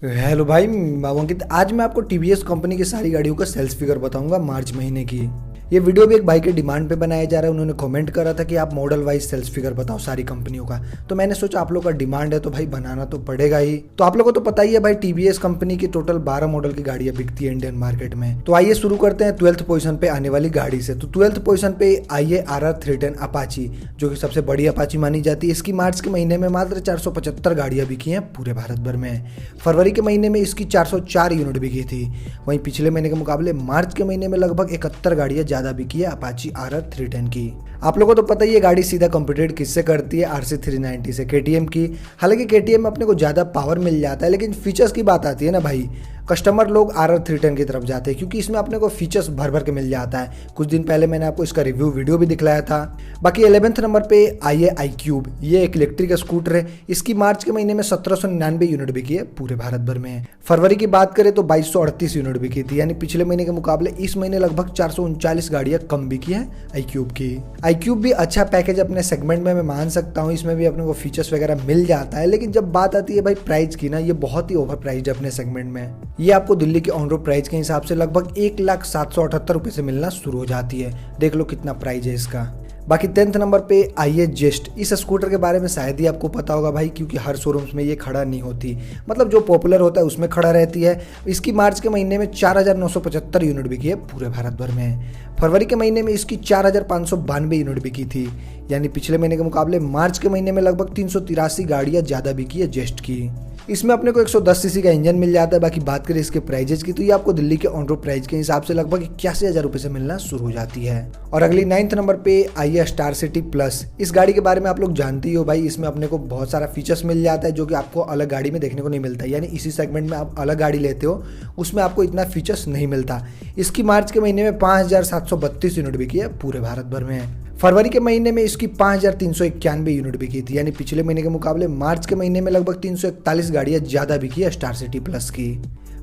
Hello भाई, मैं अंकित। आज मैं आपको टीवीएस कंपनी की सारी गाड़ियों का सेल्स फिगर बताऊंगा मार्च महीने की। ये वीडियो भी एक भाई के डिमांड पे बनाया जा रहा है। उन्होंने कमेंट करा था कि आप मॉडल वाइज सेल्स फिगर बताओ सारी कंपनियों का। तो मैंने सोचा आप लोग का डिमांड है तो भाई बनाना तो पड़ेगा ही। तो आप लोगों को तो पता ही है भाई, टीवीएस कंपनी की टोटल 12 मॉडल की गाड़ियां बिकती है इंडियन मार्केट में। तो आइए शुरू करते हैं 12th पोजीशन पे आने वाली गाड़ी से। तो 12th पोजीशन पे आइए RR 310 अपाची, जो कि सबसे बड़ी अपाची मानी जाती है। इसकी मार्च के महीने में मात्र 475 गाड़ियां बिकी हैं पूरे भारत भर में। फरवरी के महीने में इसकी 404 यूनिट बिकी थी। वहीं पिछले महीने के मुकाबले मार्च के महीने में लगभग 71 गाड़ियां ज्यादा बिकी है अपाची RR 310 की। आप लोगों को तो पता ही है गाड़ी सीधा कंपीट किससे करती है, RC 390 से, KTM की। हालांकि KTM में अपने को ज्यादा पावर मिल जाता है, लेकिन फीचर्स की बात आती है ना भाई, कस्टमर लोग RR 310 की तरफ जाते हैं क्योंकि इसमें अपने को फीचर्स भर भर के मिल जाता है। कुछ दिन पहले मैंने आपको इसका रिव्यू वीडियो भी दिखलाया था। बाकी 11th नंबर पे आइए iQube। ये एक इलेक्ट्रिक स्कूटर है। इसकी मार्च के महीने में 1799 यूनिट बिकी है पूरे भारत भर में। फरवरी की बात करें तो 2238 यूनिट बिकी थी, यानी पिछले महीने के मुकाबले इस महीने लगभग 439 गाड़ियां कम बिकी है iQube की। iQube भी अच्छा पैकेज अपने सेगमेंट में मैं मान सकता हूँ। इसमें भी अपने को फीचर्स वगैरह मिल जाता है, लेकिन जब बात आती है भाई प्राइस की ना, ये बहुत ही ओवर प्राइस है अपने सेगमेंट में। ये आपको दिल्ली के ऑन रोड प्राइस के हिसाब से लगभग 1,0778 रुपए से मिलना शुरू हो जाती है। देख लो कितना प्राइस है इसका। बाकी 10th नंबर पे आइए जेस्ट। इस स्कूटर के बारे में शायद ही आपको पता होगा भाई, क्योंकि हर शोरूम्स में ये खड़ा नहीं होती, मतलब जो पॉपुलर होता है उसमें खड़ा रहती है। इसकी मार्च के महीने में 4,975 यूनिट बिकी है पूरे भारत भर में। फरवरी के महीने में इसकी 4,592 यूनिट बिकी थी, यानी पिछले महीने के मुकाबले मार्च के महीने में लगभग 383 गाड़ियां ज्यादा बिकी है जेस्ट की। इसमें अपने को 110 सीसी का इंजन मिल जाता है। बाकी बात करें इसके प्राइजेज की, तो ये आपको दिल्ली के ऑन रोड प्राइस के हिसाब से लगभग 81,000 रुपए से मिलना शुरू हो जाती है। और अगली 9th नंबर पे आइए स्टार सिटी प्लस। इस गाड़ी के बारे में आप लोग जानते ही हो भाई, इसमें अपने को बहुत सारा फीचर्स मिल जाता है जो कि आपको अलग गाड़ी में देखने को नहीं मिलता। यानी इसी सेगमेंट में आप अलग गाड़ी लेते हो, उसमें आपको इतना फीचर्स नहीं मिलता। इसकी मार्च के महीने में 5,732 यूनिट बिकी है पूरे भारत भर में। फरवरी के महीने में इसकी 5,391 यूनिट बिकी थी, यानी पिछले महीने के मुकाबले मार्च के महीने में लगभग 341 गाड़ियां ज्यादा बिकी है स्टार सिटी प्लस की।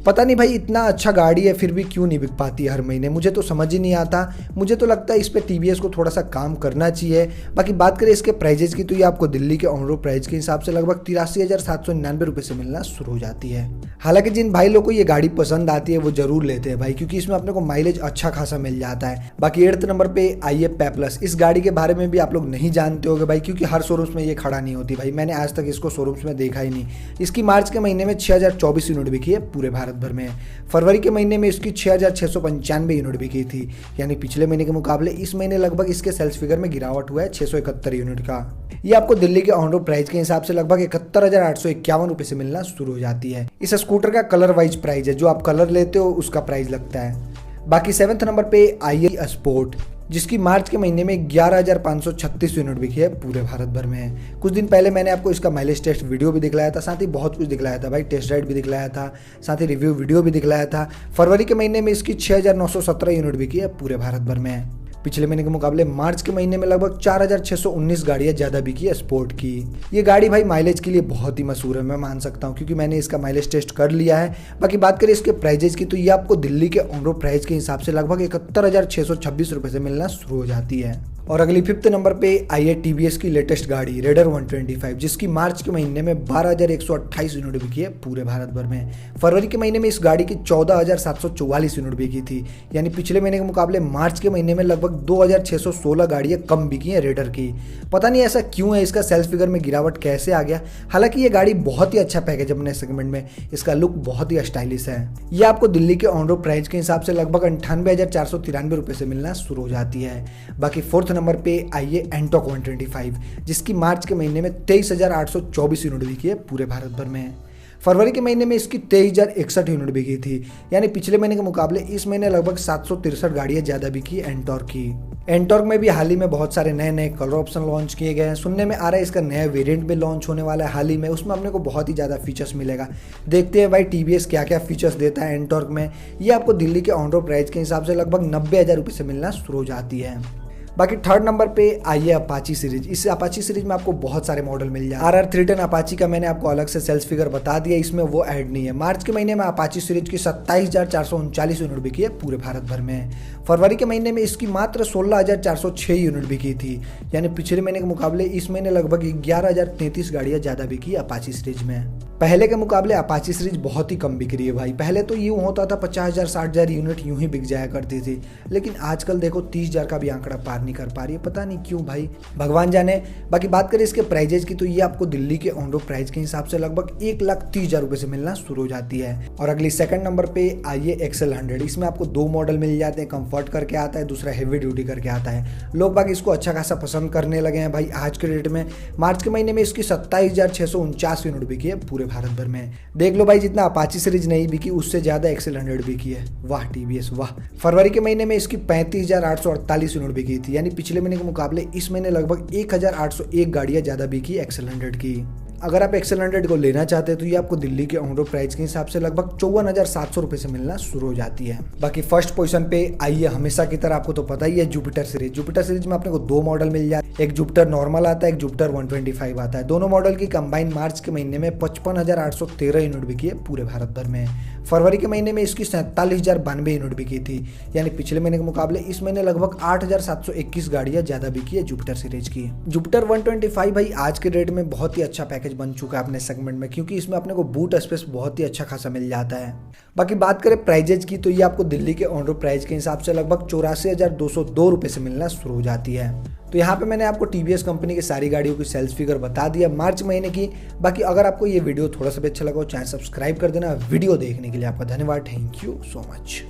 पता नहीं भाई, इतना अच्छा गाड़ी है फिर भी क्यों नहीं बिक पाती हर महीने, मुझे तो समझ ही नहीं आता। मुझे तो लगता है इस पे टीवीएस को थोड़ा सा काम करना चाहिए। बाकी बात करें इसके प्राइजेस की, तो ये आपको दिल्ली के ऑन रोड प्राइस के हिसाब से लगभग 83,799 रुपए से मिलना शुरू हो जाती है। हालांकि जिन भाई लोग को ये गाड़ी पसंद आती है वो जरूर लेते हैं भाई, क्योंकि इसमें अपने को माइलेज अच्छा खासा मिल जाता है। बाकी 8th नंबर पे आइए पेप्लस। इस गाड़ी के बारे में भी आप लोग नहीं जानते होगे भाई, क्योंकि हर शोरूम्स में ये खड़ा नहीं होती भाई। मैंने आज तक इसको शोरूम्स में देखा ही नहीं। इसकी मार्च के महीने में 6,024 यूनिट बिकी है पूरे भारत भर में। फरवरी के महीने में इसकी 6,695 यूनिट बिकी थी, यानी पिछले महीने के मुकाबले इस महीने लगभग इसके सेल्स फिगर में गिरावट हुआ है 671 यूनिट का। ये आपको दिल्ली के ऑन रोड प्राइस के हिसाब से लगभग 71,851 रुपए से मिलना शुरू हो जाती है। इस स्कूटर का कलर वाइज प्राइस है, जो आप कलर लेते हो उसका प्राइस लगता है। बाकी 7th नंबर पे आइए स्पोर्ट, जिसकी मार्च के महीने में 11,536 यूनिट बिकी है पूरे भारत भर में। कुछ दिन पहले मैंने आपको इसका माइलेज टेस्ट वीडियो भी दिखलाया था, साथ ही बहुत कुछ दिखलाया था भाई, टेस्ट राइड भी दिखलाया था, साथ ही रिव्यू वीडियो भी दिखलाया था। फरवरी के महीने में इसकी 6,917 यूनिट बिकी है पूरे भारत भर में। पिछले महीने के मुकाबले मार्च के महीने में लगभग 4,619 गाड़ियां ज्यादा बिकी है स्पोर्ट की। ये गाड़ी भाई माइलेज के लिए बहुत ही मशहूर है, मैं मान सकता हूं, क्योंकि मैंने इसका माइलेज टेस्ट कर लिया है। बाकी बात करें इसके प्राइजेस की, तो ये आपको दिल्ली के ऑन रोड प्राइस के हिसाब से लगभग 71,626 रुपए से मिलना शुरू हो जाती है। और अगली 5th नंबर पे आइए टीवीएस की लेटेस्ट गाड़ी रेडर 125, जिसकी मार्च के महीने में 12,128 यूनिट बिकी है पूरे भारत भर में। फरवरी के महीने में इस गाड़ी की 14,744 यूनिट बिकी थी, यानी पिछले महीने के मुकाबले मार्च के महीने में लगभग 2,616 गाड़ियां कम बिकी हैं रेडर की। पता नहीं ऐसा क्यों है, इसका सेल्स फिगर में गिरावट कैसे आ गया। हालांकि ये गाड़ी बहुत ही अच्छा पैकेज अपने सेगमेंट में, इसका लुक बहुत ही स्टाइलिश है। ये आपको दिल्ली के ऑन रोड प्राइस के हिसाब से लगभग 98,493 रुपए से मिलना शुरू हो जाती है। बाकी 4th नंबर पे आइए एंटॉक 125, जिसकी मार्च के महीने में 23,824 यूनिट बिकी है पूरे भारत भर में। फरवरी के महीने में इसकी 23,061 यूनिट बिकी थी, यानी पिछले महीने के मुकाबले इस महीने लगभग 763 गाड़ियां ज्यादा बिकी एंटॉर्क की। एंटॉर्क में भी हाल ही में बहुत सारे नए नए कलर ऑप्शन लॉन्च किए गए हैं। सुनने में आ रहा है इसका नया वेरिएंट भी लॉन्च होने वाला है हाल ही में, उसमें अपने को बहुत ही ज़्यादा फीचर्स मिलेगा। देखते हैं भाई टीवीएस क्या क्या फीचर्स देता है एंटॉर्क में। ये आपको दिल्ली के ऑन रोड प्राइस के हिसाब से लगभग 90,000 रुपये से मिलना शुरू हो जाती है। बाकी 3rd नंबर पे आइए अपाची सीरीज। इस अपाची सीरीज में आपको बहुत सारे मॉडल मिल जाए। RR 310 अपाची का मैंने आपको अलग से सेल्स फिगर बता दिया, इसमें वो ऐड नहीं है। मार्च के महीने में अपाची सीरीज की 27,439 यूनिट बिकी है पूरे भारत भर में। फरवरी के महीने में इसकी मात्र 16,406 यूनिट बिकी थी, यानी पिछले महीने के मुकाबले इस महीने लगभग 11,033 गाड़ियां ज्यादा बिकी अपाची सीरीज में। पहले के मुकाबले अपाची सीरीज बहुत ही कम बिक रही है भाई। पहले तो यूँ होता था 50,000 60,000 यूनिट यूं ही बिक जाया करती थी, लेकिन आजकल देखो 30,000 का भी आंकड़ा पार नहीं कर पा रही है, पता नहीं क्यों भाई, भगवान जाने। बाकी बात करें इसके प्राइजेज की तो ये आपको दिल्ली के ऑन रोड प्राइस के हिसाब से लगभग 1,30,000 रुपये से मिलना शुरू हो जाती है। और अगली सेकंड नंबर पे आइए XL 100। इसमें आपको 2 मॉडल मिल जाते हैं, कंफर्ट करके आता है, दूसरा हेवी ड्यूटी करके आता है। लोग बाग इसको अच्छा खासा पसंद करने लगे हैं भाई आज के डेट में। मार्च के महीने में इसकी 27,649 यूनिट बिकी है पूरे भारत भर में। देख लो भाई, जितना अपाची सीरीज नहीं बिकी उससे ज्यादा XL 100 बिकी है। वाह TVS वाह। फरवरी के महीने में इसकी 35,848 यूनिट बिकी थी, यानी पिछले महीने के मुकाबले इस महीने लगभग 1,801 गाड़ियां ज्यादा बिकी XL 100 की। अगर आप XL 100 को लेना चाहते हैं तो ये आपको दिल्ली के ऑन रोड प्राइस के हिसाब से लगभग 54,700 रुपये से मिलना शुरू हो जाती है। बाकी फर्स्ट पोजीशन पे आइए, हमेशा की तरह आपको तो पता ही है, जुपिटर सीरीज। जुपिटर सीरीज में अपने को 2 मॉडल मिल जाते हैं, एक जुपिटर नॉर्मल आता है, एक जुपिटर 125 आता है। दोनों मॉडल की कंबाइन मार्च के महीने में 55,813 यूनिट बिकी है पूरे भारत भर में। फरवरी के महीने में इसकी 47,092 यूनिट बिकी थी, यानी पिछले महीने के मुकाबले इस महीने लगभग 8,721 गाड़ियां ज्यादा बिकी है जुपिटर सीरीज की। जुपिटर 125 भाई आज के डेट में बहुत ही अच्छा पैकेज बन चुका है अपने सेगमेंट में, क्योंकि इसमें अपने को बूट स्पेस बहुत ही अच्छा खासा मिल जाता है। बाकी बात करें प्राइजेज की तो ये आपको दिल्ली के ऑन रोड प्राइस के हिसाब से लगभग 84,202 रुपये से मिलना शुरू हो जाती है। तो यहाँ पे मैंने आपको TVS कंपनी की सारी गाड़ियों की सेल्स फिगर बता दिया मार्च महीने की। बाकी अगर आपको ये वीडियो थोड़ा सा भी अच्छा लगा हो, चैनल सब्सक्राइब कर देना। वीडियो देखने के लिए आपका धन्यवाद। Thank you so much.